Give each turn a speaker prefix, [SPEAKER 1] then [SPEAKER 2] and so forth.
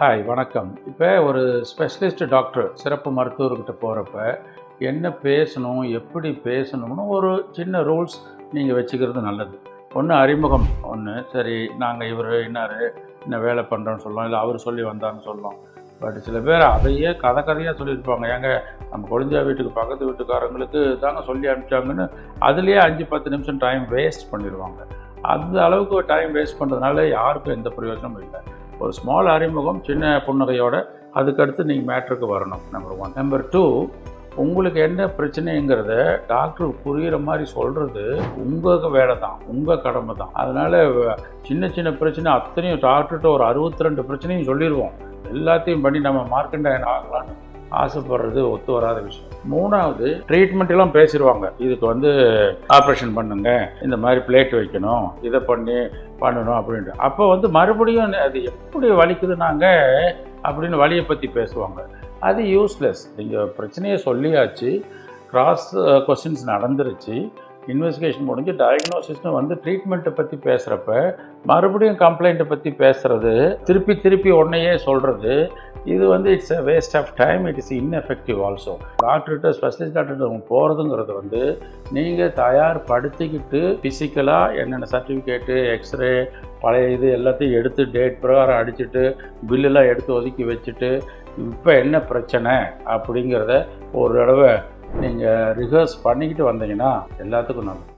[SPEAKER 1] Hi வணக்கம். இப்போ ஒரு ஸ்பெஷலிஸ்ட் டாக்டர் சிறப்பு மருத்துவர்கிட்ட போகிறப்ப என்ன பேசணும், எப்படி பேசணும்னு ஒரு சின்ன ரூல்ஸ் நீங்கள் வச்சுக்கிறது நல்லது. ஒன்று அறிமுகம். சரி நாங்கள் இவர் இன்னார் என்ன வேலை பண்ணுறோன்னு சொல்லலாம், இல்லை அவர் சொல்லி வந்தான்னு சொல்லலாம். பட் சில பேர் அதையே கதையாக சொல்லியிருப்பாங்க. ஏங்க நம்ம கொழுந்தியா வீட்டுக்கு பக்கத்து வீட்டுக்காரங்களுக்கு தாங்க சொல்லி அனுப்பிச்சாங்கன்னு அதுலேயே 5-10 நிமிஷம் டைம் வேஸ்ட் பண்ணிடுவாங்க. அந்த அளவுக்கு டைம் வேஸ்ட் பண்ணுறதுனால யாருக்கும் எந்த பிரயோஜனமும் இல்லை. ஒரு ஸ்மால் அறிமுகம், சின்ன புன்னகையோட அதுக்கடுத்து நீங்கள் மேட்ருக்கு வரணும். நம்பர் 1. நம்பர் 2, உங்களுக்கு என்ன பிரச்சனைங்கிறத டாக்டருக்கு புரிகிற மாதிரி சொல்கிறது உங்கள் வேலை தான், உங்கள் கடமை தான். அதனால் சின்ன சின்ன பிரச்சனை அத்தனையும் டாக்டர்கிட்ட ஒரு 62 பிரச்சனையும் சொல்லிடுவோம். எல்லாத்தையும் பண்ணி நம்ம மார்க்கெண்டாயன் ஆகலான்னு ஆசைப்படுறது ஒத்து வராத விஷயம். 3வது, ட்ரீட்மெண்ட்டெல்லாம் பேசிடுவாங்க. இதுக்கு ஆப்ரேஷன் பண்ணுங்க, இந்த மாதிரி பிளேட் வைக்கணும், இதை பண்ணணும் அப்படின்ட்டு. அப்போ மறுபடியும் அது எப்படி வலிக்குதுன்னாங்க அப்படின்னு வலியை பற்றி பேசுவாங்க. அது யூஸ்லெஸ். நீங்கள் பிரச்சனையை சொல்லியாச்சு, கிராஸ் கொஸ்டின்ஸ் நடந்துருச்சு, இன்வெஸ்டிகேஷன் முடிஞ்சு டயக்னோசிஸ்னு ட்ரீட்மெண்ட்டை பற்றி பேசுகிறப்ப மறுபடியும் கம்ப்ளைண்ட்டை பற்றி பேசுகிறது, திருப்பி ஒன்றையே சொல்கிறது, இது it's a waste of time. It is ineffective also. டாக்டர்கிட்ட, ஸ்பெஷலிஸ்ட் டாக்டர்கிட்ட போகிறதுங்கிறது நீங்கள் தயார்படுத்திக்கிட்டு ஃபிசிக்கலாக என்னென்ன சர்டிஃபிகேட்டு, எக்ஸ்ரே, பழைய இது எல்லாத்தையும் எடுத்து டேட் பிரகாரம் அடிச்சுட்டு பில்லெல்லாம் எடுத்து ஒதுக்கி வச்சுட்டு இப்போ என்ன பிரச்சனை அப்படிங்கிறத ஒரு தடவை நீங்கள் ரிஹர்ஸ் பண்ணிக்கிட்டு வந்தீங்கன்னா எல்லாத்துக்கும் நல்லது.